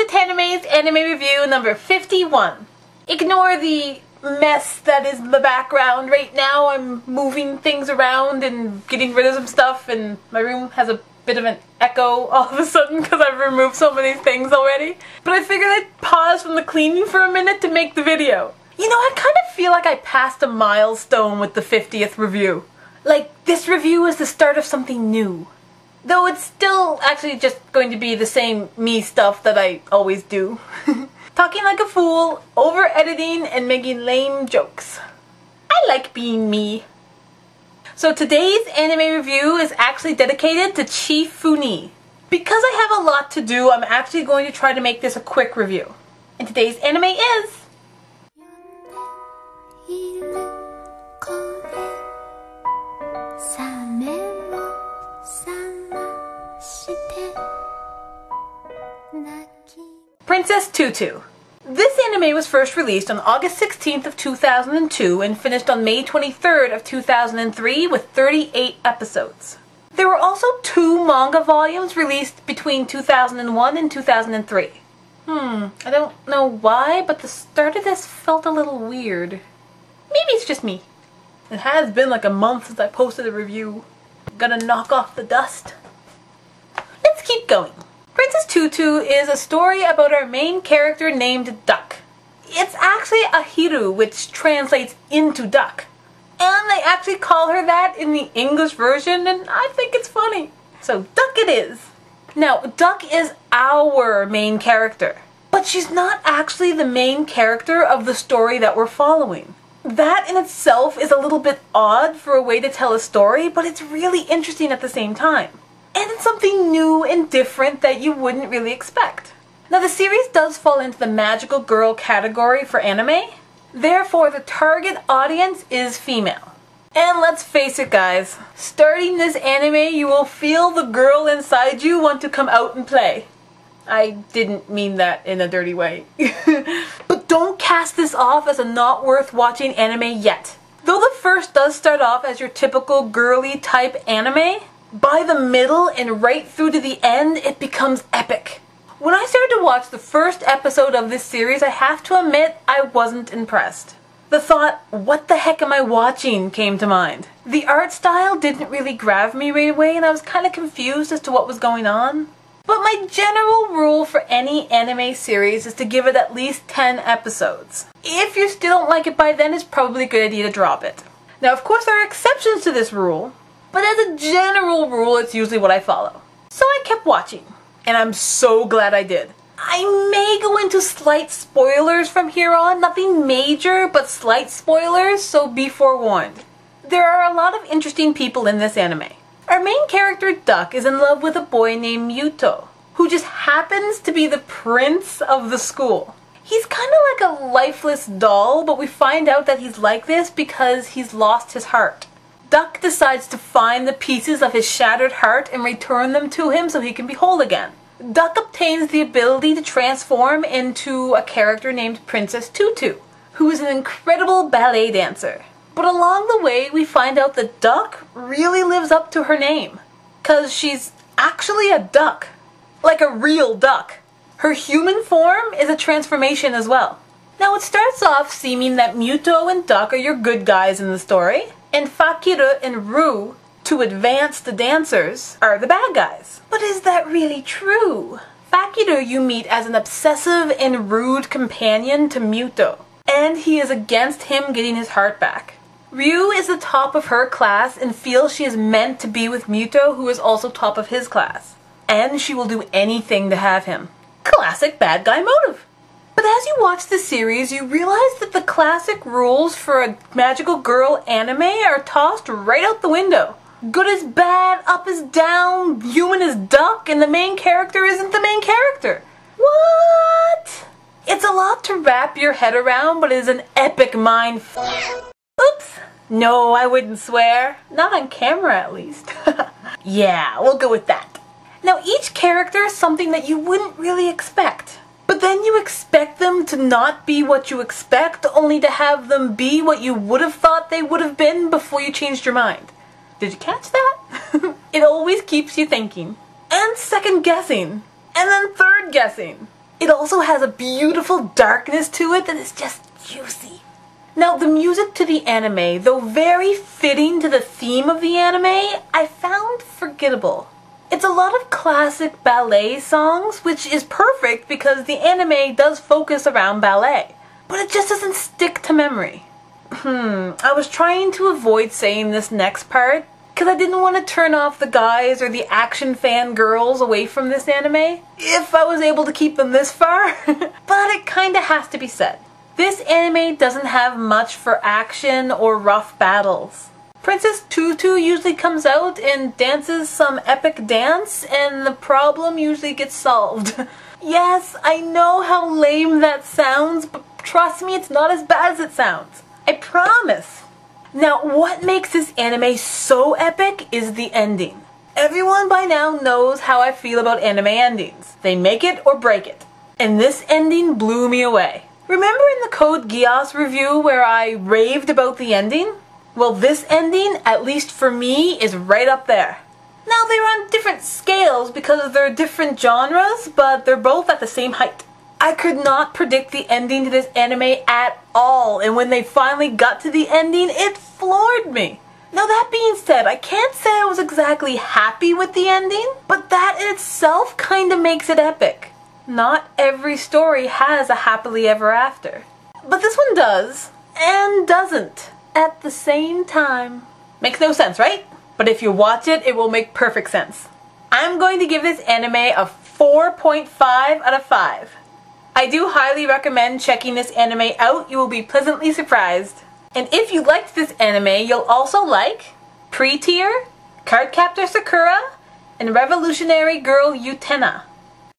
to Tanime's anime review number 51. Ignore the mess that is the background. Right now I'm moving things around and getting rid of some stuff, and my room has a bit of an echo all of a sudden because I've removed so many things already. But I figured I'd pause from the cleaning for a minute to make the video. You know, I kind of feel like I passed a milestone with the 50th review. Like, this review is the start of something new. Though it's still actually just going to be the same me stuff that I always do. Talking like a fool, over-editing, and making lame jokes. I like being me. So today's anime review is actually dedicated to Chief Funi. Because I have a lot to do, I'm actually going to try to make this a quick review. And today's anime is... Princess Tutu. This anime was first released on August 16th of 2002 and finished on May 23rd of 2003 with 38 episodes. There were also 2 manga volumes released between 2001 and 2003. I don't know why, but the start of this felt a little weird. Maybe it's just me. It has been like a month since I posted a review. Gonna knock off the dust. Let's keep going. Princess Tutu is a story about our main character named Duck. It's actually Ahiru, which translates into duck. And they actually call her that in the English version, and I think it's funny. So Duck it is. Now, Duck is our main character, but she's not actually the main character of the story that we're following. That in itself is a little bit odd for a way to tell a story, but it's really interesting at the same time. And it's something new and different that you wouldn't really expect. Now, the series does fall into the magical girl category for anime. Therefore, the target audience is female. And let's face it, guys, starting this anime, you will feel the girl inside you want to come out and play. I didn't mean that in a dirty way. But don't cast this off as a not worth watching anime yet. Though the first does start off as your typical girly type anime, by the middle and right through to the end, it becomes epic. When I started to watch the first episode of this series, I have to admit I wasn't impressed. The thought, what the heck am I watching, came to mind. The art style didn't really grab me right away, and I was kind of confused as to what was going on. But my general rule for any anime series is to give it at least 10 episodes. If you still don't like it by then, it's probably a good idea to drop it. Now, of course, there are exceptions to this rule, but as a general rule, it's usually what I follow. So I kept watching, and I'm so glad I did. I may go into slight spoilers from here on, nothing major, but slight spoilers, so be forewarned. There are a lot of interesting people in this anime. Our main character, Duck, is in love with a boy named Muto, who just happens to be the prince of the school. He's kind of like a lifeless doll, but we find out that he's like this because he's lost his heart. Duck decides to find the pieces of his shattered heart and return them to him so he can be whole again. Duck obtains the ability to transform into a character named Princess Tutu, who is an incredible ballet dancer. But along the way, we find out that Duck really lives up to her name, 'cause she's actually a duck. Like a real duck. Her human form is a transformation as well. Now, it starts off seeming that Muto and Duck are your good guys in the story, and Fakiru and Ru, to advance the dancers, are the bad guys. But is that really true? Fakiru you meet as an obsessive and rude companion to Muto, and he is against him getting his heart back. Ryu is the top of her class and feels she is meant to be with Muto, who is also top of his class. And she will do anything to have him. Classic bad guy motive. But as you watch the series, you realize that the classic rules for a magical girl anime are tossed right out the window. Good is bad, up is down, human is duck, and the main character isn't the main character. What? It's a lot to wrap your head around, but it is an epic mind Oops. No, I wouldn't swear. Not on camera, at least. Yeah, we'll go with that. Now, each character is something that you wouldn't really expect. But then you expect them to not be what you expect, only to have them be what you would have thought they would have been before you changed your mind. Did you catch that? It always keeps you thinking. And second guessing. And then third guessing. It also has a beautiful darkness to it that is just juicy. Now, the music to the anime, though very fitting to the theme of the anime, I found forgettable. It's a lot of classic ballet songs, which is perfect because the anime does focus around ballet. But it just doesn't stick to memory. I was trying to avoid saying this next part because I didn't want to turn off the guys or the action fan girls away from this anime, if I was able to keep them this far. But it kinda has to be said. This anime doesn't have much for action or rough battles. Princess Tutu usually comes out and dances some epic dance, and the problem usually gets solved. Yes, I know how lame that sounds, but trust me, it's not as bad as it sounds. I promise. Now, what makes this anime so epic is the ending. Everyone by now knows how I feel about anime endings. They make it or break it. And this ending blew me away. Remember in the Code Geass review where I raved about the ending? Well, this ending, at least for me, is right up there. Now, they're on different scales because they're different genres, but they're both at the same height. I could not predict the ending to this anime at all, and when they finally got to the ending, it floored me. Now, that being said, I can't say I was exactly happy with the ending, but that in itself kinda makes it epic. Not every story has a happily ever after. But this one does, and doesn't, at the same time. Makes no sense, right? But if you watch it, it will make perfect sense. I'm going to give this anime a 4.5 out of 5. I do highly recommend checking this anime out. You will be pleasantly surprised. And if you liked this anime, you'll also like Pre-Tier, Cardcaptor Sakura, and Revolutionary Girl Utena.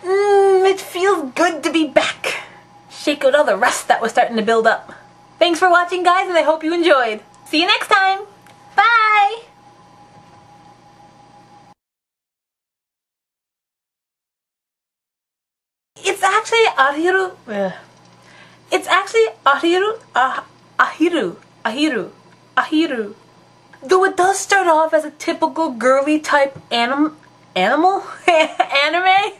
It feels good to be back. Shake out all the rust that was starting to build up. Thanks for watching, guys, and I hope you enjoyed. See you next time. Bye! It's actually Ahiru. It's actually Ahiru. Though it does start off as a typical girly type animal anime.